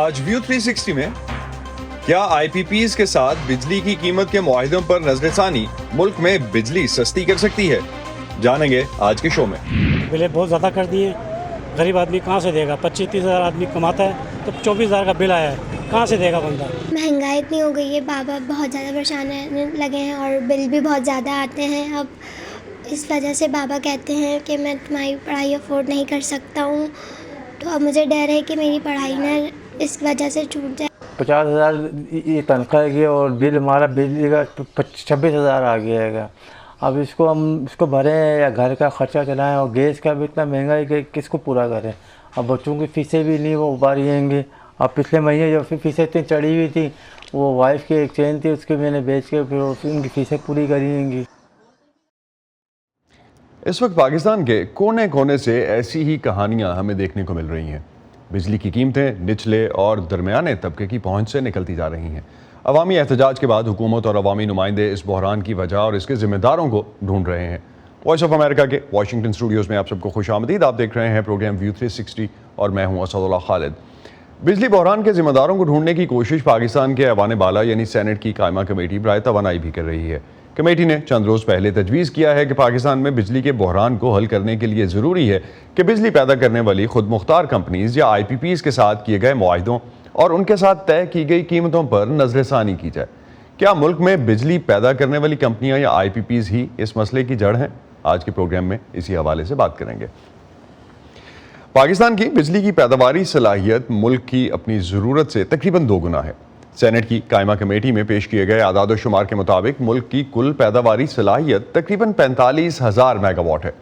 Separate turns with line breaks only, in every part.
आज व्यू 360 में क्या आईपीपीज के साथ बिजली की कीमत के मुआहिदों पर नजरसानी मुल्क में बिजली सस्ती कर सकती है, जानेंगे आज के शो में।
बिलें बहुत ज़्यादा कर दिए, गरीब आदमी कहाँ से देगा? 25-30 हज़ार आदमी कमाता है तो 24,000 का बिल आया है, कहाँ से देगा बंदा?
महंगाई इतनी हो गई है, बाबा बहुत ज़्यादा परेशान रहने लगे हैं और बिल भी बहुत ज़्यादा आते हैं। अब इस वजह से बाबा कहते हैं कि मैं तुम्हारी पढ़ाई अफोर्ड नहीं कर सकता हूँ, तो अब मुझे डर है कि मेरी पढ़ाई ना इस वजह से छूट जाए।
50,000 ये तनख्वाह है और बिल हमारा बिजली का 26,000 आ गया है। अब इसको भरें या घर का ख़र्चा चलाएं, और गैस का भी इतना महंगा है कि किसको पूरा करें। अब बच्चों की फ़ीसें भी नहीं वो पा रही हैं। अब पिछले महीने जो फ़ीसें इतनी चढ़ी हुई थी, वो वाइफ की एक चेन थी, उसकी मैंने बेच के फिर उनकी फ़ीसें पूरी करी हैं।
इस वक्त पाकिस्तान के कोने कोने से ऐसी ही कहानियां हमें देखने को मिल रही हैं। बिजली की कीमतें निचले और दरमियाने तबके की पहुंच से निकलती जा रही हैं। अवामी एहतजाज के बाद हुकूमत और अवामी नुमाइंदे इस बहरान की वजह और इसके जिम्मेदारों को ढूंढ रहे हैं। वॉइस ऑफ अमेरिका के वाशिंगटन स्टूडियोज़ में आप सबको खुशामदीद। आप देख रहे हैं प्रोग्राम व्यू 360 और मैं हूं असदुल्लाह खालिद। बिजली बहरान के जिम्मेदारों को ढूंढने की कोशिश पाकिस्तान के ऐवान बाला यानी सेनेट की कायमा कमेटी बराए तवानाई भी कर रही है। कमेटी ने चंद रोज़ पहले तजवीज़ किया है कि पाकिस्तान में बिजली के बहरान को हल करने के लिए ज़रूरी है कि बिजली पैदा करने वाली खुद मुख्तार कंपनीज़ या आईपीपीज़ के साथ किए गए मुआहिदों और उनके साथ तय की गई कीमतों पर नजरसानी की जाए। क्या मुल्क में बिजली पैदा करने वाली कंपनियां या आईपीपीज़ ही इस मसले की जड़ हैं? आज के प्रोग्राम में इसी हवाले से बात करेंगे। पाकिस्तान की बिजली की पैदावारी सलाहियत मुल्क की अपनी ज़रूरत से तकरीबन 2 गुना है। सेनेट की कायमा कमेटी में पेश किए गए आदाद शुमार के मुताबिक मुल्क की कुल पैदावारी सलाहियत तकरीबन 45,000 मेगावाट है,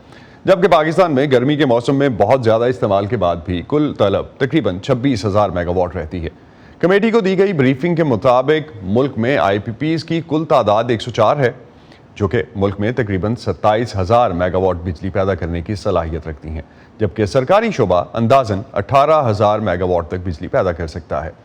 जबकि पाकिस्तान में गर्मी के मौसम में बहुत ज़्यादा इस्तेमाल के बाद भी कुल तलब तकरीबन 26,000 मेगावाट रहती है। कमेटी को दी गई ब्रीफिंग के मुताबिक मुल्क में आईपीपीज़ की कुल तादाद 104 है, जो कि मुल्क में तकरीबन 27,000 मेगावाट बिजली पैदा करने की सलाहियत रखती हैं, जबकि सरकारी शोबा अंदाजन 18,000 मेगावाट तक बिजली पैदा कर सकता है।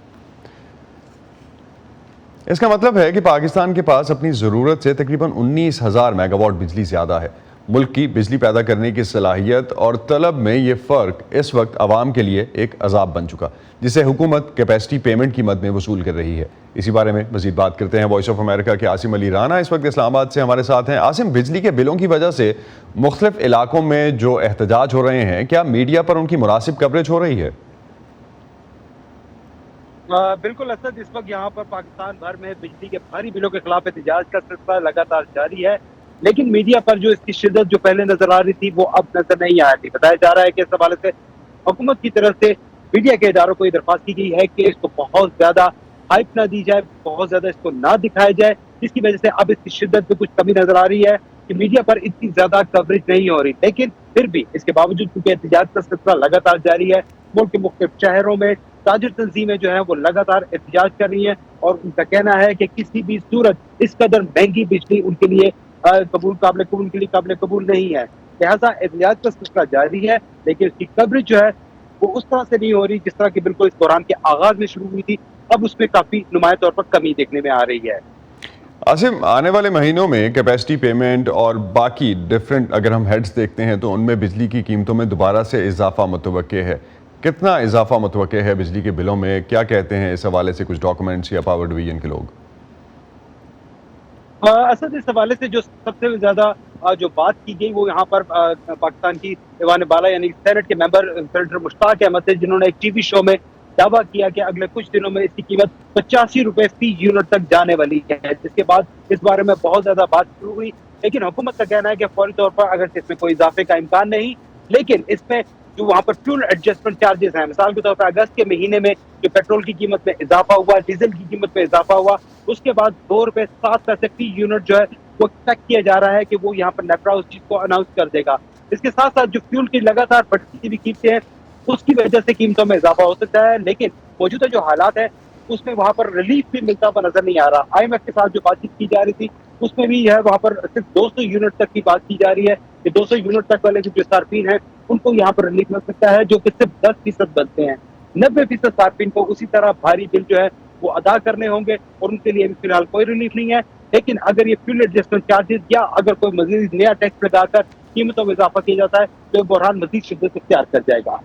इसका मतलब है कि पाकिस्तान के पास अपनी ज़रूरत से तकरीबन 19,000 मेगावाट बिजली ज़्यादा है। मुल्क की बिजली पैदा करने की सलाहियत और तलब में ये फ़र्क इस वक्त आवाम के लिए एक अजाब बन चुका, जिसे हुकूमत कैपेसिटी पेमेंट की मद में वसूल कर रही है। इसी बारे में मज़ीद बात करते हैं। वॉइस ऑफ अमेरिका के आसिम अली राना इस वक्त इस्लामाबाद से हमारे साथ हैं। आसिम, बिजली के बिलों की वजह से मुख्तलिफ इलाकों में जो एहतजाज हो रहे हैं, क्या मीडिया पर उनकी मुनासिब कवरेज हो रही है?
बिल्कुल असद, इस वक्त यहाँ पर पाकिस्तान भर में बिजली के भारी बिलों के खिलाफ एहतजाज का सिलसिला लगातार जारी है, लेकिन मीडिया पर जो इसकी शिद्दत जो पहले नजर आ रही थी वो अब नजर नहीं आ रही। बताया जा रहा है कि इस हवाले से हुकूमत की तरफ से मीडिया के इदारों को ये दरख्वास्त की गई है कि इसको बहुत ज्यादा हाइप ना दी जाए, बहुत ज्यादा इसको ना दिखाया जाए, जिसकी वजह से अब इसकी शिद्दत में कुछ कमी नजर आ रही है कि मीडिया पर इतनी ज्यादा कवरेज नहीं हो रही। लेकिन फिर भी इसके बावजूद क्योंकि एहतजाज का सिलसिला लगातार जारी है, मुल्क के मुख्तलिफ शहरों में ताजिर तंजीमें जो है वो लगातार एहतजाज कर रही हैं और उनका कहना है कि किसी भी सूरत इस कदर महंगी बिजली उनके लिए काबिल कबूल नहीं है। लिहाजा एहतजाज का सिलसिला जारी है, लेकिन इसकी कवरेज जो है वो उस तरह से नहीं हो रही जिस तरह की बिल्कुल इस बहरान के आगाज में शुरू हुई थी। अब उसमें काफी नुमाया तौर पर कमी देखने में आ रही है।
आसिम, आने वाले महीनों में कैपेसिटी पेमेंट और बाकी डिफरेंट अगर हम हेड्स देखते हैं तो उनमें बिजली की कीमतों में दोबारा से इजाफा मुतवक्के है। कितना इजाफा मुतवक्के है बिजली के बिलों में? क्या कहते हैं इस हवाले से कुछ डॉक्यूमेंट्स या पावर डिवीजन के लोग?
असद, इस हवाले से जो सबसे ज्यादा जो बात की गई वो यहाँ पर पाकिस्तान की ऐवान बाला यानी सेनेट के मेंबर सेनेटर मुश्ताक अहमद थे, जिन्होंने एक टीवी शो में दावा किया कि अगले कुछ दिनों में इसकी कीमत 85 रुपए फी यूनिट तक जाने वाली है। जिसके बाद इस बारे में बहुत ज्यादा बात शुरू हुई, लेकिन हुकूमत का कहना है कि फौरी तौर पर अगर इसमें कोई इजाफे का इम्कान नहीं, लेकिन इसमें जो वहाँ पर फ्यूल एडजस्टमेंट चार्जेस हैं, मिसाल के तौर पर अगस्त के महीने में जो पेट्रोल की कीमत में इजाफा हुआ, डीजल की कीमत में इजाफा हुआ, उसके बाद 2 रुपए 7 पैसे फी यूनिट जो है वो एक्सपेक्ट किया जा रहा है कि वो यहाँ पर नेपरा उस चीज को अनाउंस कर देगा। इसके साथ साथ जो फ्यूल की लगातार बढ़ती हुई कीमतें हैं उसकी वजह से कीमतों में इजाफा हो सकता है, लेकिन मौजूदा जो हालात है उसमें वहाँ पर रिलीफ भी मिलता हुआ नजर नहीं आ रहा। IMF के साथ जो बातचीत की जा रही थी उसमें भी है वहाँ पर सिर्फ 200 यूनिट तक की बात की जा रही है कि 200 यूनिट तक वाले जो सार्फिन हैं उनको यहाँ पर रिलीफ मिल सकता है, जो कि सिर्फ 10% बनते हैं। 90% सार्फिन को उसी तरह भारी बिल जो है वो अदा करने होंगे और उनके लिए भी फिलहाल कोई रिलीफ नहीं है। लेकिन अगर ये फ्यूल एडजस्टमेंट चार्जेस या अगर कोई मजीद नया टैक्स लगाकर कीमतों में इजाफा किया जाता है तो बहरान मजीद शिद्दत इख्तियार कर जाएगा।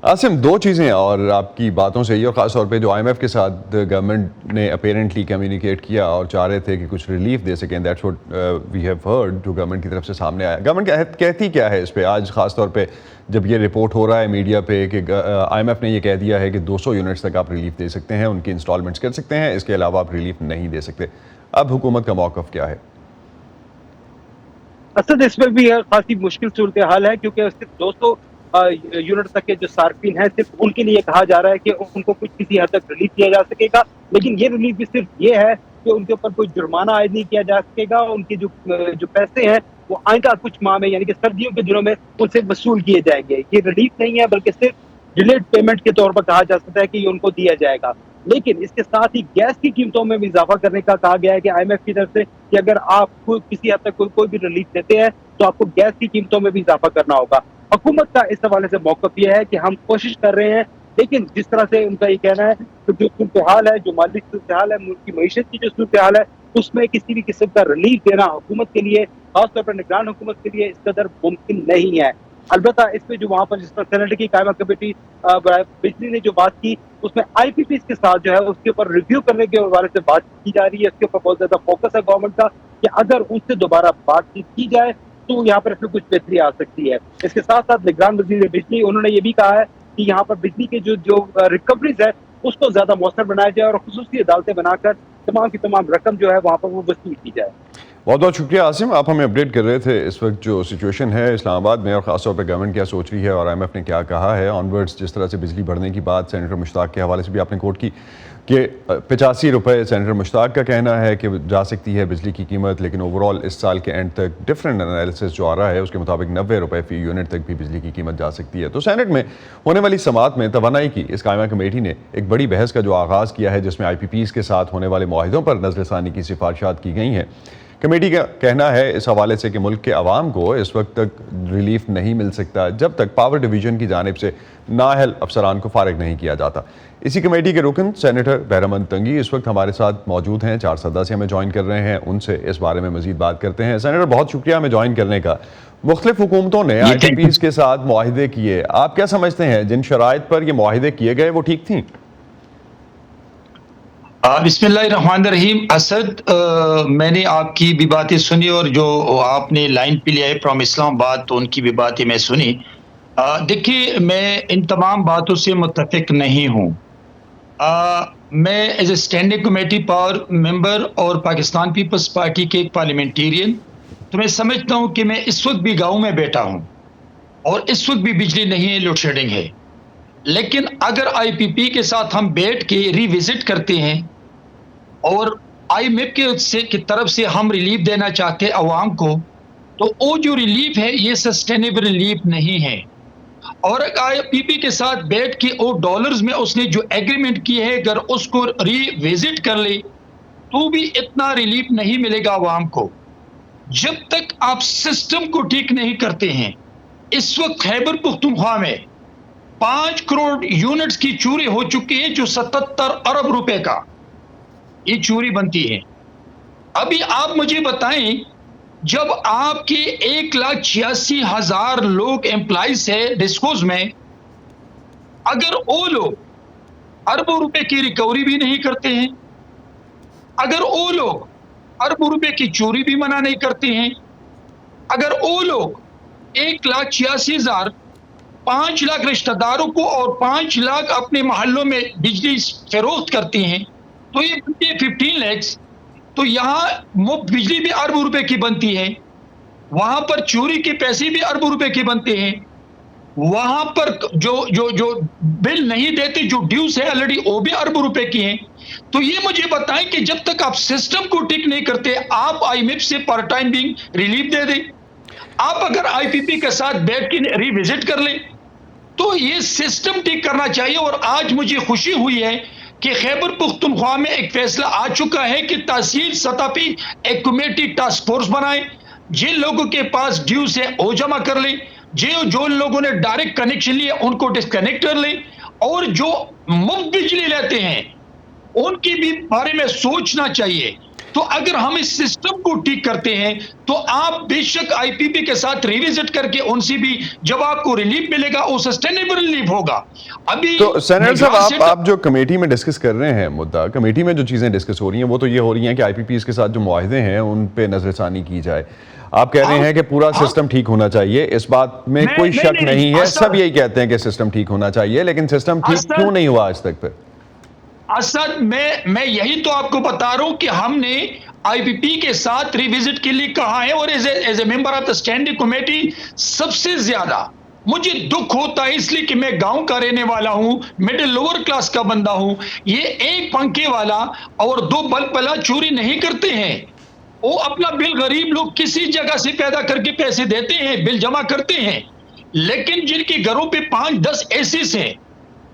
आसिम, दो चीज़ें और आपकी बातों से ही, और ख़ास तौर पे जो IMF के साथ गवर्नमेंट ने अपेरेंटली कम्युनिकेट किया और चाह रहे थे कि कुछ रिलीफ दे सकें, that's what we have heard, जो गवर्नमेंट की तरफ से सामने आया। गवर्नमेंट कहती क्या है इस पे आज, ख़ास तौर पे जब ये रिपोर्ट हो रहा है मीडिया पे कि IMF ने ये कह दिया है कि 200 यूनिट्स तक आप रिलीफ दे सकते हैं, उनकी इंस्टॉलमेंट्स कर सकते हैं, इसके अलावा आप रिलीफ नहीं दे सकते। अब हुकूमत का मौक़िफ़ क्या है?
असद इसमें भी खासी मुश्किल सूरत हाल है, क्योंकि सिर्फ 200 यूनिट तक के जो सार्फिन हैं सिर्फ उनके लिए कहा जा रहा है कि उनको कुछ किसी हद तक रिलीफ दिया जा सकेगा, लेकिन ये रिलीफ भी सिर्फ ये है कि उनके ऊपर कोई जुर्माना आयद नहीं किया जा सकेगा। उनके जो पैसे हैं वो आइंदा कुछ माह में यानी कि सर्दियों के दिनों में उनसे वसूल किए जाएंगे। ये रिलीफ नहीं है, बल्कि सिर्फ डिलेड पेमेंट के तौर पर कहा जा सकता है कि ये उनको दिया जाएगा। लेकिन इसके साथ ही गैस की कीमतों में भी इजाफा करने का कहा गया है कि IMF की तरफ से कि अगर आप किसी हद तक कोई भी रिलीफ देते हैं तो आपको गैस की कीमतों में भी इजाफा करना होगा। हुकूमत का इस हवाले से मौक़िफ़ यह है कि हम कोशिश कर रहे हैं, लेकिन जिस तरह से उनका ये कहना है कि जो सूरत हाल है, जो माली सूरत हाल है, मुल्क की मईशत की जो सूरत हाल है, उसमें किसी भी किस्म का रिलीफ देना हुकूमत के लिए, खासतौर पर निगरान हुकूमत के लिए, इस कदर मुमकिन नहीं है। अलबत्ता इस पे जो वहाँ पर जिस तरह सेनेट की कायमा कमेटी बिजली ने जो बात की, उसमें IPPs के साथ जो है उसके ऊपर रिव्यू करने के हवाले से बात की जा रही है। इसके ऊपर बहुत ज्यादा फोकस है गवर्नमेंट का कि अगर उनसे दोबारा बातचीत की जाए तो यहाँ पर इसमें कुछ बेहतरी आ सकती है। इसके साथ साथ निगरान वज़ीर बिजली, उन्होंने ये भी कहा है कि यहाँ पर बिजली के जो रिकवरीज है उसको ज्यादा मौसर बनाया जाए और खुसूसी अदालतें बनाकर तमाम की तमाम रकम जो है वहाँ पर वो वसूल की जाए।
बहुत बहुत शुक्रिया आसिम, आप हमें अपडेट कर रहे थे इस वक्त जो सिचुएशन है इस्लामाबाद में, और ख़ासतौर पर गवर्नमेंट क्या सोच रही है और IMF ने क्या कहा है ऑनवर्ड्स। जिस तरह से बिजली बढ़ने की बात सेनेटर मुश्ताक के हवाले से भी आपने कोट की कि 85 रुपये सेनेटर मुश्ताक का कहना है कि जा सकती है बिजली की कीमत, लेकिन ओवरऑल इस साल के एंड तक डिफरेंट एनालिसिस जो आ रहा है उसके मुताबिक 90 रुपये फ़ी यूनिट तक भी बिजली की कीमत जा सकती है। तो सेनेट में होने वाली समाअत में तवानाई की इस कायमा कमेटी ने एक बड़ी बहस का जो आगाज़ किया है, जिसमें IPPs के साथ होने वाले मुआहिदों पर नज़रसानी की सिफारिशात की गई हैं। कमेटी का कहना है इस हवाले से कि मुल्क के अवाम को इस वक्त तक रिलीफ नहीं मिल सकता जब तक पावर डिवीज़न की जानिब से नाअहल अफसरान को फारिग नहीं किया जाता। इसी कमेटी के रुकन सेनेटर बहरामंद तंगी इस वक्त हमारे साथ मौजूद हैं, 4 सदस्य हमें ज्वाइन कर रहे हैं, उनसे इस बारे में मजीद बात करते हैं। सेनेटर, बहुत शुक्रिया हमें ज्वाइन करने का। मुख्तलिफ हुकूमतों ने IPPs के साथ मुआहिदे किए, आप क्या समझते हैं जिन शराइत पर ये मुआहिदे किए गए वो ठीक थी?
बिस्मिल्लाहिर्रहमानिर्रहीम। असद, मैंने आपकी भी बातें सुनी और जो आपने लाइन पे लिया है फ्रॉम इस्लामाबाद, तो उनकी भी बातें मैं सुनी। देखिए, मैं इन तमाम बातों से मुत्तफिक नहीं हूँ। मैं as a standing committee power member और पाकिस्तान पीपल्स पार्टी के एक पार्लियामेंटेरियन, तो मैं समझता हूँ कि मैं इस वक्त भी गाँव में बैठा हूँ और इस वक्त भी बिजली नहीं है, लोड शेडिंग है। लेकिन अगर IPP के साथ हम बैठ के रिविजिट करते हैं और IMF की तरफ से हम रिलीफ देना चाहते हैं अवाम को, तो वो जो रिलीफ है ये सस्टेनेबल रिलीफ नहीं है। और IPP के साथ बैठ के वो डॉलर्स में उसने जो एग्रीमेंट की है, अगर उसको रिविजिट कर ले तो भी इतना रिलीफ नहीं मिलेगा अवाम को जब तक आप सिस्टम को ठीक नहीं करते हैं। इस वक्त खैबर पुख्तूनख्वा में 5 करोड़ यूनिट्स की चोरी हो चुकी है, जो 77 अरब रुपए का ये चोरी बनती है। अभी आप मुझे बताएं, जब आपके 1,86,000 लोग एम्प्लॉइज है डिस्कोज में, अगर वो लोग अरबों रुपए की रिकवरी भी नहीं करते हैं, अगर वो लोग अरबों रुपए की चोरी भी मना नहीं करते हैं, अगर वो लोग 1,86,000 5 लाख रिश्तेदारों को और 5 लाख अपने मोहल्लों में बिजली फरोख्त करते हैं, तो ये बनती है 15 लाख। तो यहाँ मुफ्त बिजली भी अरबों रुपए की बनती है, वहां पर चोरी के पैसे भी अरबों रुपए के बनते हैं, वहां पर जो बिल नहीं देते, जो ड्यूज है ऑलरेडी, वो भी अरबों रुपए की हैं। तो ये मुझे बताएं कि जब तक आप सिस्टम को ठीक नहीं करते, आप IMF से पर टाइम बिंग रिलीफ दे दें, आप अगर IPP के साथ बैठ के रिविजिट कर लें, तो ये सिस्टम ठीक करना चाहिए। और आज मुझे खुशी हुई है कि खैबर पुख्तूनख्वा में एक फैसला आ चुका है कि तहसील सतह पे एक कमेटी टास्क फोर्स बनाए, जिन लोगों के पास ड्यूज है वो जमा कर ले, जो लोगों ने डायरेक्ट कनेक्शन लिए उनको डिस्कनेक्ट कर ले, और जो मुफ्त बिजली लेते हैं उनकी भी बारे में सोचना चाहिए। तो अगर हम इस सिस्टम को ठीक करते हैं तो आप बेशक आईपीपी के साथ रिविजिट करके उनसे भी जब आपको रिलीफ मिलेगा वो सस्टेनेबल रिलीफ होगा। अभी
तो सेनेटर साहब,
मेगासेट-
आप जो कमेटी में डिस्कस कर रहे हैं मुद्दा, कमेटी में जो चीजें डिस्कस हो रही हैं वो तो ये हो रही हैं कि आईपीपीएस के साथ जो मुआहदे हैं उन पे नजरसानी की जाए। आप कह रहे हैं कि पूरा सिस्टम ठीक होना चाहिए, इस बात में कोई शक नहीं है, सब यही कहते हैं कि सिस्टम ठीक होना चाहिए, लेकिन सिस्टम ठीक क्यों नहीं हुआ आज तक? फिर
असद मैं यही तो आपको बता रहा हूं कि हमने आईपीपी के साथ रिविजिट के लिए कहा है, और as a member of the standing committee सबसे ज्यादा मुझे दुख होता है इसलिए कि मैं गांव का रहने वाला हूं, मिडिल लोअर क्लास का बंदा हूं। ये एक पंखे वाला और दो बल्ब वाला चोरी नहीं करते हैं, वो अपना बिल गरीब लोग किसी जगह से पैदा करके पैसे देते हैं, बिल जमा करते हैं। लेकिन जिनके घरों पे 5-10 एसीस हैं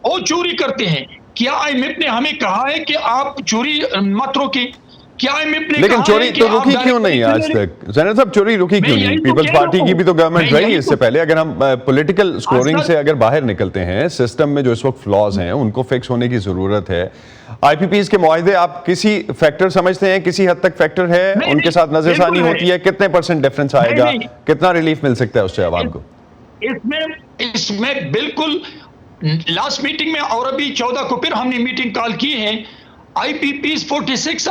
वो चोरी करते हैं। क्या आईएमएफ ने हमें कहा है कि आप चोरी मत रोकें? क्या आईएमएफ ने
लेकिन
कहा
चोरी
है कि
तो
आप
रुकी क्यों नहीं आज
डायरेक्ट-
तक? सेनेटर साहब, चोरी रुकी
मैं
क्यों
यही
नहीं?
तो
पीपल्स
कह रहा
पार्टी की
हूं।
भी तो गवर्नमेंट
मैं
रही
यही
इससे
तो-
पहले। अगर हम पॉलिटिकल स्कोरिंग
असद-
से अगर बाहर निकलते हैं, सिस्टम में जो इस वक्त फ्लॉज हैं उनको फिक्स होने की जरूरत है। आईपीपीएस के मुआहदे आप किसी फैक्टर समझते हैं, किसी हद तक फैक्टर है,
नहीं,
उनके साथ नजरसानी
बिल्कुल है।
होती है, कितने % डिफरेंस आएगा,
नहीं।
कितना रिलीफ मिल सकता है उससे आवाम को?
इसमें बिल्कुल लास्ट मीटिंग में और अभी 14 को फिर हमने मीटिंग कॉल की है। आईपीपीज 46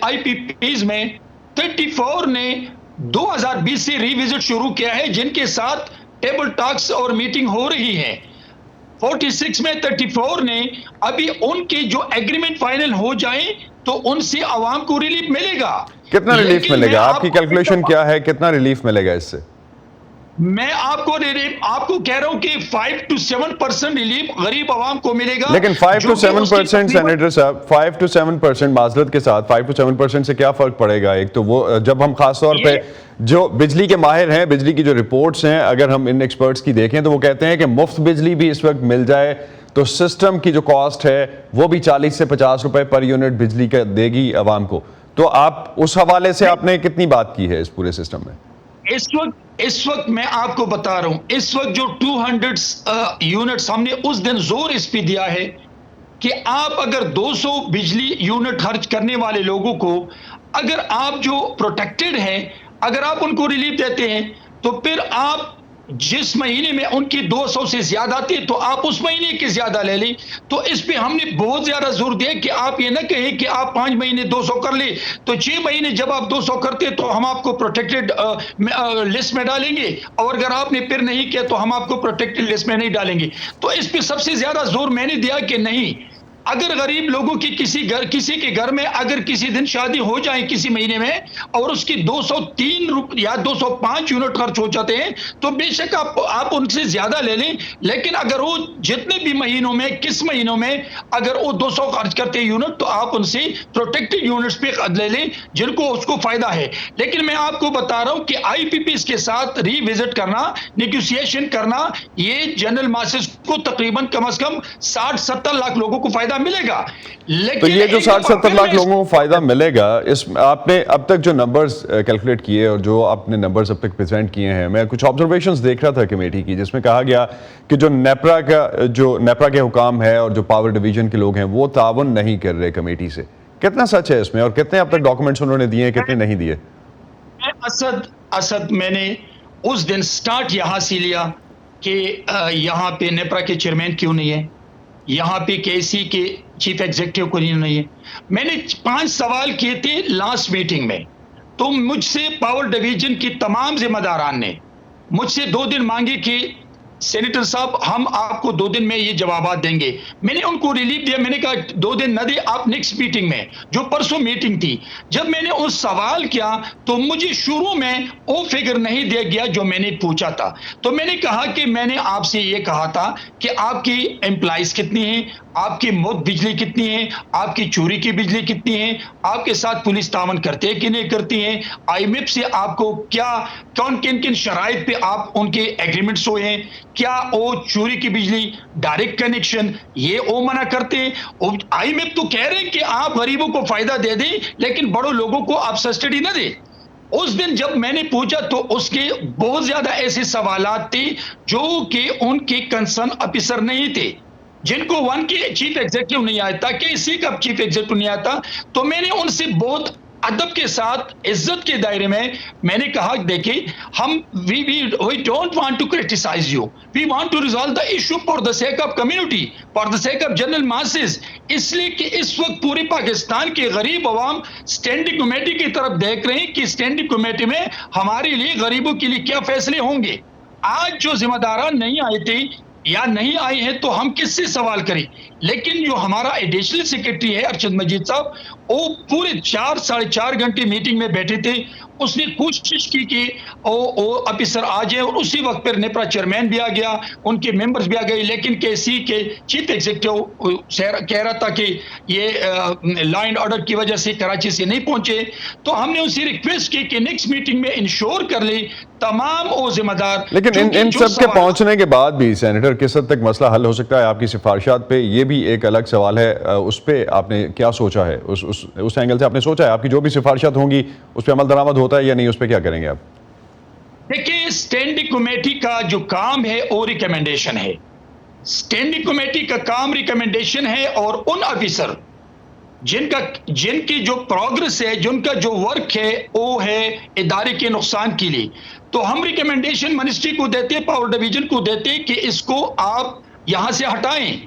आईपीपीज में 34 ने 2020 से रिविजिट शुरू किया है, जिनके साथ टेबल टॉक्स और मीटिंग हो रही है। 46 में 34 ने अभी उनके जो एग्रीमेंट फाइनल हो जाए तो उनसे आवाम को रिलीफ मिलेगा।
कितना रिलीफ
लेकिन
मिलेगा?
मैं
आपकी
आपको-
कैलकुलेशन क्या है, कितना रिलीफ मिलेगा इससे?
मैं आपको कह रहा हूं कि 5 to 7% रिलीफ गरीब आवाम को मिलेगा।
लेकिन 5 to
जो कि
7%
उसकी तकरीबन-
सेनेटर साहब, 5 to 7% माजरत के साथ 5 to 7% से क्या फर्क पड़ेगा? एक तो वो जब हम खास तौर पे जो बिजली के माहिर हैं, बिजली की जो रिपोर्ट्स हैं, अगर हम इन एक्सपर्ट्स की देखें तो वो कहते हैं कि मुफ्त बिजली भी इस वक्त मिल जाए तो सिस्टम की जो कॉस्ट है वो भी 40 से 50 रुपए पर यूनिट बिजली का देगी आवाम को। तो आप उस हवाले से आपने कितनी बात की है इस पूरे सिस्टम में?
इस वक्त मैं आपको बता रहा हूं, इस वक्त जो 200 यूनिट्स हमने उस दिन जोर इस पे दिया है कि आप अगर 200 बिजली यूनिट खर्च करने वाले लोगों को अगर आप जो प्रोटेक्टेड हैं अगर आप उनको रिलीफ देते हैं तो फिर आप जिस महीने में उनकी 200 से ज्यादा आती है तो आप उस महीने की ज्यादा ले लें। तो इस पे हमने बहुत ज्यादा जोर दिया कि आप ये ना कहें कि आप 5 महीने 200 कर ले तो 6 महीने जब आप 200 करते तो हम आपको प्रोटेक्टेड लिस्ट में डालेंगे, और अगर आपने फिर नहीं किया तो हम आपको प्रोटेक्टेड लिस्ट में नहीं डालेंगे। तो इस पे सबसे ज्यादा जोर मैंने दिया कि नहीं, अगर गरीब लोगों की किसी के घर में अगर किसी दिन शादी हो जाए किसी महीने में और उसकी 203 या 205 यूनिट खर्च हो जाते हैं तो बेशक आप उनसे ज्यादा ले लें, लेकिन अगर वो जितने भी महीनों में किस महीनों में अगर वो 200 खर्च करते हैं यूनिट तो आप उनसे प्रोटेक्टेड यूनिट्स पे ले लें जिनको उसको फायदा है। लेकिन मैं आपको बता रहा हूं कि आईपीपीएस के साथ रिविजिट करना, नेगोशिएशन करना, ये जनरल मासेस को तकरीबन कम से कम 60-70 लाख लोगों को फायदा मिलेगा। लेकिन
तो ये जो 60-70 लाख लोगों को फायदा मिलेगा, इस आपने अब तक जो नंबर्स कैलकुलेट किए और जो आपने नंबर्स अब तक प्रेजेंट किए हैं, मैं कुछ ऑब्जर्वेशंस देख रहा था कमेटी की जिसमें कहा गया कि जो नेपरा के हुकाम है और जो पावर डिवीजन के लोग हैं वो ताउन नहीं कर रहे कमेटी से। कितना सच है इसमें और कितने अब तक डॉक्यूमेंट्स उन्होंने दिए हैं, कितने नहीं दिए?
असद मैंने उस दिन स्टार्ट यहां से लिया कि यहां पे नेपरा के चेयरमैन क्यों नहीं है, यहां पे केसी के चीफ एग्जीक्यूटिव को नहीं है। मैंने 5 सवाल किए थे लास्ट मीटिंग में, तो मुझसे पावर डिवीजन की तमाम जिम्मेदारान ने मुझसे 2 दिन मांगे कि सेनेटर साहब हम आपको 2 दिन में ये जवाब देंगे। मैंने उनको रिलीफ दिया, मैंने कहा 2 दिन न दे, आप नेक्स्ट मीटिंग में, जो परसों मीटिंग थी, जब मैंने उस सवाल किया तो मुझे शुरू में वो फिगर नहीं दिया गया जो मैंने पूछा था। तो मैंने कहा कि मैंने आपसे ये कहा था कि आपकी एम्प्लॉइज कितनी हैं, आपकी मुफ्त बिजली कितनी है, आपकी चोरी की बिजली कितनी है, आपके साथ पुलिस तावन करते हैं कि नहीं करती है, आईएमएफ से आपको क्या किन किन शराइत पे आप उनके एग्रीमेंट्स हुए हैं, क्या वो चोरी की बिजली डायरेक्ट कनेक्शन ये वो मना करते हैं। आईएमएफ तो कह रहे हैं कि आप गरीबों को फायदा दे दें लेकिन बड़ों लोगों को आप सब्सिडी ना दें। उस दिन जब मैंने पूछा तो उसके बहुत ज्यादा ऐसे सवालात थे जो कि उनके कंसर्न ऑफिसर नहीं थे, जिनको 1 के चीफ एग्जीक्यूटिव नहीं आता, केसी का चीफ एग्जीक्यूटिव नहीं आता। तो मैंने उनसे बहुत अदब के साथ, इज्जत के दायरे में मैंने कहा देखिए, हम we don't want to criticise you, we want to resolve the issue for the sake of community, for the sake of general masses. इसलिए कि इस वक्त पूरे पाकिस्तान के गरीब अवाम स्टैंडिंग कमेटी की तरफ देख रहे हैं कि स्टैंडिंग कमेटी में हमारे लिए, गरीबों के लिए क्या फैसले होंगे। आज जो जिम्मेदारान नहीं आए थे या नहीं आए हैं तो हम किससे सवाल करें। लेकिन जो हमारा एडिशनल सेक्रेटरी है अरशद मजीद साहब, वो पूरे 4-4.5 घंटे मीटिंग में बैठे थे। उसने कोशिश की कि वो ऑफिसर आ जाए और उसी वक्त पर नेपरा चेयरमैन भी आ गया, उनके मेंबर्स भी आ गए, लेकिन केसी के चीफ एग्जीक्यूटिव कह रहा था कि ये लॉ एंड ऑर्डर की वजह से कराची से नहीं पहुंचे। तो हमने उनसे रिक्वेस्ट की कि नेक्स्ट मीटिंग में इंश्योर कर ले तमाम वो जिम्मेदार।
लेकिन इन सब के पहुंचने के बाद भी सेनेटर किस हद तक मसला हल हो सकता है आपकी सिफारिशात पे, ये भी एक अलग सवाल है। उस पर आपने क्या सोचा है, उस एंगल से आपने सोचा है आपकी जो भी सिफारिशात होंगी उस पर अमल दरामद होता है या नहीं, उस पर क्या करेंगे आप?
देखिए, स्टैंडिंग कमेटी का जो काम है वो रिकमेंडेशन है। स्टैंडिंग कमेटी का काम रिकमेंडेशन है और उन ऑफिसर जिनकी जो प्रोग्रेस है, जिनका जो वर्क है वो है इदारे के नुकसान के लिए, तो हम रिकमेंडेशन मिनिस्ट्री को देते, पावर डिवीजन को देते कि इसको आप यहां से हटाएं,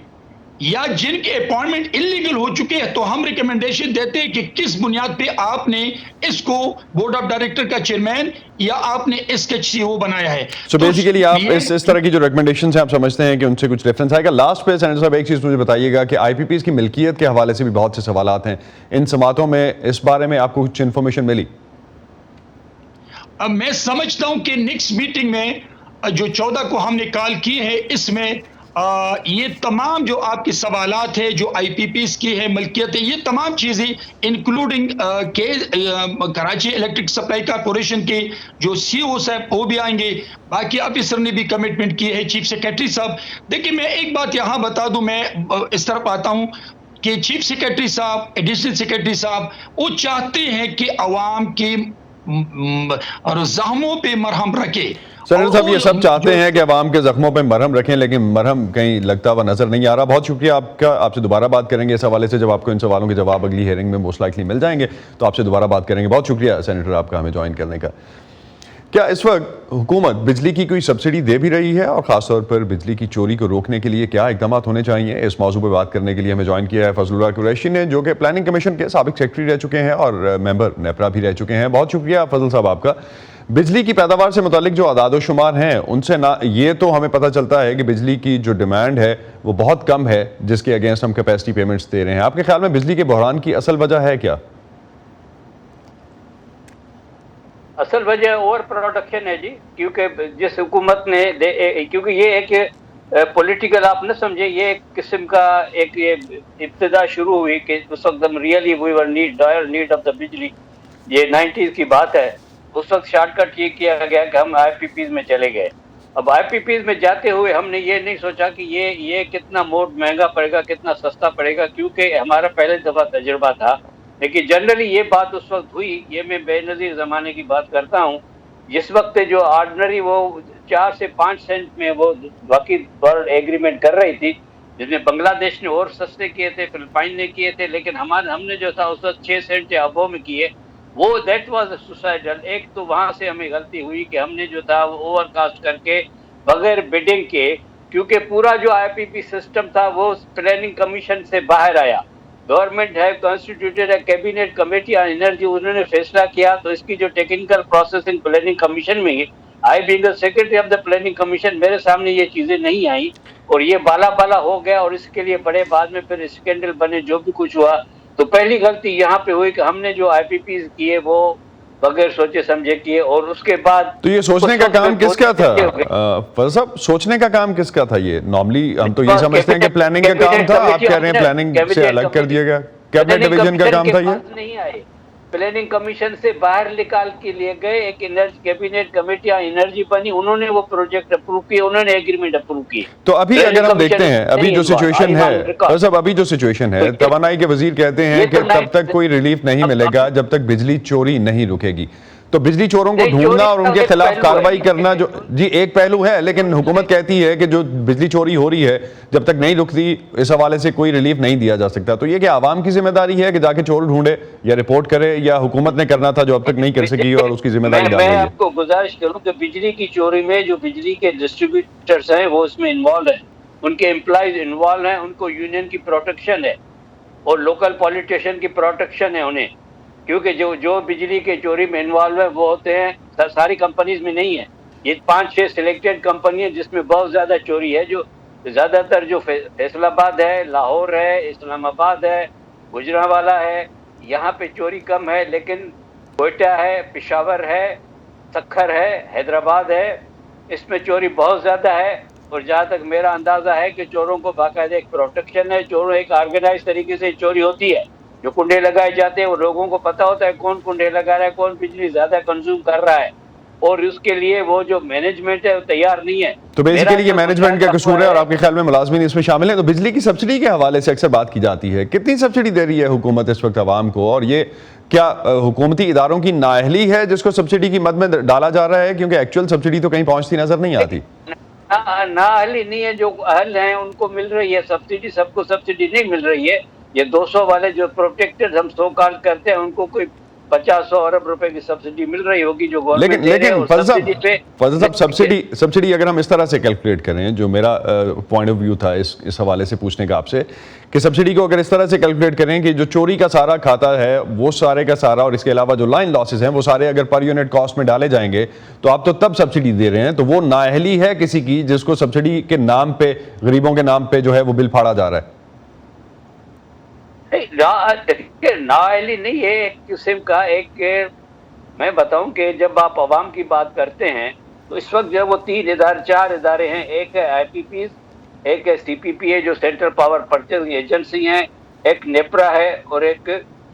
या जिनके अपॉइंटमेंट इलीगल हो चुके हैं तो हम रिकमेंडेशन देते हैं कि किस बुनियाद पे आपने इसको बोर्ड ऑफ डायरेक्टर का चेयरमैन या आपने इसके सीईओ बनाया है।
So बेसिकली आप इस तरह की जो रिकमेंडेशंस हैं आप समझते हैं कि उनसे कुछ डिफरेंस आएगा। लास्ट पे सेनेटर साहब एक चीज मुझे बताइएगा कि आईपीपीज की मिल्कियत के हवाले से भी बहुत से सवालात हैं, इन समातों में इस बारे में आपको कुछ इन्फॉर्मेशन मिली?
अब मैं समझता हूं कि नेक्स्ट मीटिंग में जो 14 को हमने कॉल की है, इसमें ये तमाम जो आपके सवालात है, जो आईपीपीज की है मलकियत है, ये तमाम चीज़ें इंक्लूडिंग के कराची इलेक्ट्रिक सप्लाई कॉर्पोरेशन के जो सीईओ साहब वो भी आएंगे, बाकी ऑफिसर ने भी कमिटमेंट की है, चीफ सेक्रेटरी साहब। देखिए, मैं एक बात यहाँ बता दूं, मैं इस तरफ आता हूँ कि चीफ सेक्रेटरी साहब, एडिशनल सेक्रेटरी साहब, वो चाहते हैं कि अवाम की और जख्मों पे मरहम रखे।
सेनेटर साहब ये सब चाहते हैं कि अवाम के जख्मों पे मरहम रखें, लेकिन मरहम कहीं लगता हुआ नजर नहीं आ रहा। बहुत शुक्रिया आपका, आपसे दोबारा बात करेंगे इस हवाले से जब आपको इन सवालों के जवाब अगली हेयरिंग में मोस्ट लाइकली मिल जाएंगे तो आपसे दोबारा बात करेंगे। बहुत शुक्रिया सेनेटर आपका हमें ज्वाइन करने का। क्या इस वक्त हुकूमत बिजली की कोई सब्सिडी दे भी रही है और ख़ासतौर पर बिजली की चोरी को रोकने के लिए क्या इकदाम होने चाहिए? इस मौजू पर बात करने के लिए हमें ज्वाइन किया है फजलुल्लाह कुरैशी ने, जो कि प्लानिंग कमीशन के साबिक सेक्रेटरी रह चुके हैं और मेंबर नेपरा भी रह चुके हैं। बहुत शुक्रिया फजल साहब आपका। बिजली की पैदावार से मुतालिक जो आदाद शुमार हैं उनसे ना ये तो हमें पता चलता है कि बिजली की जो डिमांड है वो बहुत कम है, जिसके अगेंस्ट हम कैपेसिटी पेमेंट्स दे रहे हैं। आपके ख्याल में बिजली के बहरान की असल वजह है क्या?
असल वजह ओवर प्रोडक्शन है जी, क्योंकि जिस हुकूमत ने क्योंकि ये एक पॉलिटिकल, आप न समझे, ये एक किस्म का एक ये इब्तिदा शुरू हुई कि उस वक्त हम really we were dire need of the bijli, ये 90s की बात है। उस वक्त शॉर्टकट ये किया गया कि हम आईपीपीज में चले गए। अब आईपीपीज में जाते हुए हमने ये नहीं सोचा कि ये कितना मोड महंगा पड़ेगा, कितना सस्ता पड़ेगा, क्योंकि हमारा पहले दफ़ा तजुर्बा था। लेकिन जनरली ये बात उस वक्त हुई, ये मैं बेनज़ीर ज़माने की बात करता हूँ, जिस वक्त जो ऑर्डनरी वो 4 से 5 सेंट में वो बाकी वर्ल्ड एग्रीमेंट कर रही थी, जिसमें बांग्लादेश ने और सस्ते किए थे, फिलिपाइन ने किए थे, लेकिन हमने जो था उस वक्त 6 सेंट या अबोव में किए। वो दैट वाज सुसाइडल। एक तो वहाँ से हमें गलती हुई कि हमने जो था वो ओवरकास्ट करके बगैर बिडिंग के, क्योंकि पूरा जो आईपीपी सिस्टम था वो प्लानिंग कमीशन से बाहर आया। गवर्नमेंट है कॉन्स्टिट्यूटेड है कैबिनेट कमेटी ऑन एनर्जी, उन्होंने फैसला किया, तो इसकी जो टेक्निकल प्रोसेसिंग प्लानिंग कमीशन में ही, I being the secretary of the planning commission, मेरे सामने ये चीज़ें नहीं आई और ये बाला हो गया और इसके लिए बड़े बाद में फिर स्कैंडल बने, जो भी कुछ हुआ। तो पहली गलती यहाँ पे हुई कि हमने जो आईपीपीज किए वो बगैर सोचे समझे किए, और उसके बाद
तो ये सोचने का काम किसका था फजल साहब? सोचने का काम किसका था? ये नॉर्मली हम तो ये समझते हैं कि प्लानिंग का काम था, आप कह रहे हैं प्लानिंग से अलग कर दिया गया, कैबिनेट डिवीजन का काम था। ये
नहीं आए, प्लानिंग कमीशन से बाहर निकाल के लिए गए, एक एनर्जी कैबिनेट कमेटी एनर्जी बनी, उन्होंने वो प्रोजेक्ट अप्रूव किए, उन्होंने एग्रीमेंट अप्रूव किए।
तो अभी अगर हम देखते हैं अभी जो सिचुएशन है सब, अभी जो सिचुएशन है, तवानाई के वजीर कहते हैं कि तब तक कोई रिलीफ नहीं मिलेगा जब तक बिजली चोरी नहीं रुकेगी। तो बिजली चोरों को
नहीं,
ढूंढना
चोरी
और
का
उनके
एक
खिलाफ
पहलू
कार्रवाई
है।
करना जो जी एक पहलू है, लेकिन हुकूमत कहती है कि जो बिजली चोरी हो रही है जब तक नहीं रुकती इस हवाले से कोई रिलीफ नहीं दिया जा सकता। तो ये क्या आवाम की जिम्मेदारी है कि जाके चोर ढूंढे या रिपोर्ट करे, या हुकूमत ने करना था जो अब तक नहीं कर सकी और उसकी जिम्मेदारी डाल
मैं
रही है?
आपको गुजारिश करूं कि बिजली की चोरी में जो बिजली के डिस्ट्रीब्यूटर्स हैं वो इसमें इन्वॉल्व हैं, उनके एम्प्लॉयज इन्वॉल्व हैं, उनको यूनियन की प्रोटेक्शन है और लोकल पॉलिटिशियन की प्रोटेक्शन है उन्हें, क्योंकि जो बिजली के चोरी में इन्वॉल्व है वो होते हैं सारी कंपनीज में नहीं है, ये 5-6 सिलेक्टेड कंपनी है जिसमें बहुत ज़्यादा चोरी है। जो ज़्यादातर जो फैसलाबाद है, लाहौर है, इस्लामाबाद है, गुजरांवाला है, यहाँ पे चोरी कम है, लेकिन कोयटा है, पेशावर है, सक्खर है, हैदराबाद है, इसमें चोरी बहुत ज़्यादा है। और जहाँ तक मेरा अंदाज़ा है कि चोरों को बाकायदा एक प्रोटेक्शन है, चोरों एक ऑर्गेनाइज तरीके से चोरी होती है, जो कुंडे लगाए जाते हैं वो लोगों को पता होता है कौन कुंडे लगा रहा है, कौन बिजली ज़्यादा कंज्यूम कर रहा है, और उसके लिए वो जो मैनेजमेंट है वो तैयार नहीं है।
तो बेसिकली ये
मेरा
मैनेजमेंट का
जो
कसूर है और आपके ख्याल में मुलाजमीन इसमें शामिल है। तो बिजली की सब्सिडी के हवाले से अक्सर बात की जाती है, कितनी सब्सिडी दे रही है हुकूमत इस वक्त आवाम को, और ये क्या हुकूमती इदारों की नाअहली है जिसको सब्सिडी की मद में डाला जा रहा है, क्योंकि एक्चुअल सब्सिडी तो कहीं पहुंचती नजर नहीं आती?
ना अहल ही नहीं है, जो अहल हैं उनको मिल रही है सब्सिडी, सबको सब्सिडी नहीं मिल रही है। ये 200 वाले जो प्रोटेक्टेड हम सो कॉल करते हैं उनको कोई 50-100 अरब रुपए की सब्सिडी मिल रही होगी जो गवर्नमेंट दे रही है।
लेकिन फजल साहब सब्सिडी अगर हम इस तरह से कैलकुलेट करें, जो मेरा पॉइंट ऑफ व्यू था इस हवाले से पूछने का आपसे, कि सब्सिडी को अगर इस तरह से कैलकुलेट करें कि जो चोरी का सारा खाता है वो सारे का सारा, और इसके अलावा जो लाइन लॉसेस हैं वो सारे अगर पर यूनिट कॉस्ट में डाले जाएंगे तो आप तो तब सब्सिडी दे रहे हैं। तो वो नाअहली है किसी की जिसको सब्सिडी के नाम पे, गरीबों के नाम पे जो है वो बिल फाड़ा जा रहा है?
नाअहली नहीं है, एक किस्म का एक मैं बताऊं कि जब आप अवाम की बात करते हैं तो इस वक्त जो वो 4 इदारे हैं, एक है IPPs, एक है CPP है जो सेंट्रल पावर परचेजिंग एजेंसी है, एक नेपरा है और एक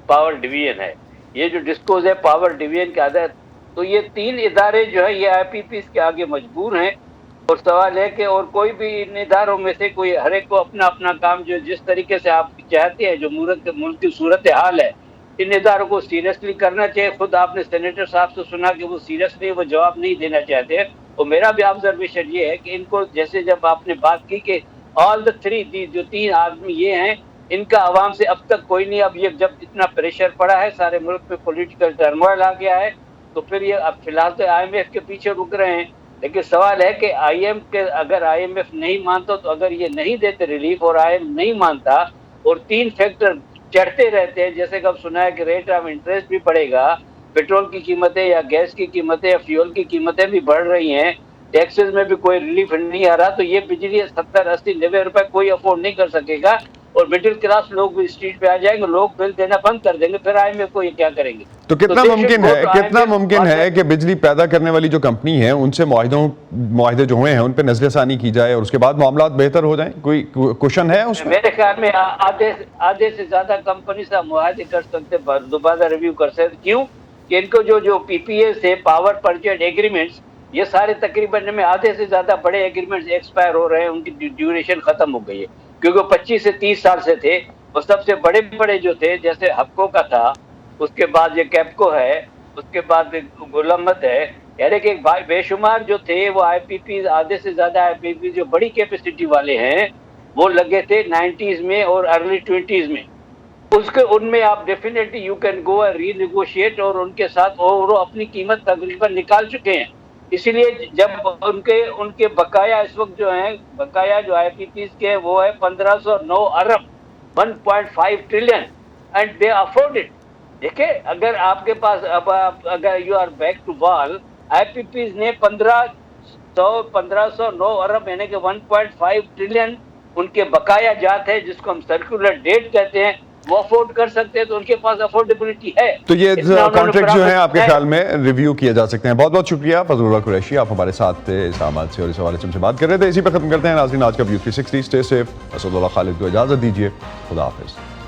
पावर डिवीजन है। ये जो डिस्कोज है पावर डिवीजन के आधार, तो ये 3 इदारे जो है ये IPPs के आगे मजबूर हैं। और सवाल है कि और कोई भी इन इदारों में से कोई, हर एक को अपना अपना काम जो जिस तरीके से आप चाहते हैं, जो मुल्क की सूरत हाल है, इन इदारों को सीरियसली करना चाहिए। खुद आपने सेनेटर साहब से सुना कि वो सीरियसली वो जवाब नहीं देना चाहते। और मेरा भी ऑब्जर्वेशन ये है कि इनको, जैसे जब आपने बात की कि ऑल द 3 जो 3 आदमी ये हैं, इनका आवाम से अब तक कोई नहीं। अब ये जब इतना प्रेशर पड़ा है, सारे मुल्क में पॉलिटिकल टर्मोइल आ गया है, तो फिर ये अब फिलहाल तो IMF के पीछे रुक रहे हैं। लेकिन सवाल है कि अगर IMF नहीं मानता, तो अगर ये नहीं देते रिलीफ और IMF नहीं मानता और 3 फैक्टर चढ़ते रहते हैं, जैसे कब सुना है कि रेट ऑफ इंटरेस्ट भी बढ़ेगा, पेट्रोल की कीमतें या गैस की कीमतें या फ्यूल की कीमतें भी बढ़ रही हैं, टैक्सेस में भी कोई रिलीफ नहीं आ रहा, तो ये बिजली 70, 80, 90 रुपए कोई अफोर्ड नहीं कर सकेगा और मिडिल क्लास लोग भी स्ट्रीट पे आ जाएंगे, लोग बिल देना बंद कर देंगे, फिर IMF को ये क्या करेंगे?
तो कितना मुमकिन है कि बिजली पैदा करने वाली जो कंपनी है उनसे मुआहदे जो हुए हैं उन पे नजरसानी की जाए और उसके बाद मामला बेहतर हो जाए? कोई क्वेश्चन है उसमें?
मेरे ख्याल में आधे से ज्यादा कंपनी से मुआहदे कर सकते, दोबारा रिव्यू कर सकते। क्यों कि इनको जो PPA से पावर परचेज एग्रीमेंट्स, ये सारे तकरीबन में आधे से ज्यादा बड़े एग्रीमेंट्स एक्सपायर हो रहे हैं, उनकी ड्यूरेशन खत्म हो गई है, क्योंकि 25 से 30 साल से थे। और सबसे बड़े जो थे, जैसे हपको का था, उसके बाद ये कैपको है, उसके बाद गुलामत है, यानी कि बेशुमार जो थे वो IPPs, आधे से ज्यादा IPPs जो बड़ी कैपेसिटी वाले हैं वो लगे थे 90s में और अर्ली 20s में। उनमें आप definitely you can go renegotiate और उनके साथ और अपनी कीमत तकरीबन निकाल चुके हैं। इसीलिए जब उनके बकाया इस वक्त जो है, बकाया जो IPPs के वो है 1509 अरब 1.5 trillion and they afford it. देखिए, अगर आपके पास अगर you are back to wall, IPPs ने 1509 अरब यानी कि 1.5 ट्रिलियन उनके बकाया जात है, जिसको हम सर्कुलर डेट कहते हैं, वो अफोर्ड कर सकते हैं, तो उनके पास अफोर्डेबिलिटी है।
तो ये कॉन्ट्रैक्ट जो है आपके ख्याल में रिव्यू किए जा सकते हैं। बहुत बहुत शुक्रिया फजलुल्लाह कुरैशी, आप हमारे साथ थे इस आमाद से और इस हवाले से हमसे बात कर रहे थे। इसी पर खत्म करते हैं नाज़रीन आज का view 360। Stay safe. Asadullah Khalid को इजाज़त दीजिए। खुदा हाफिज़।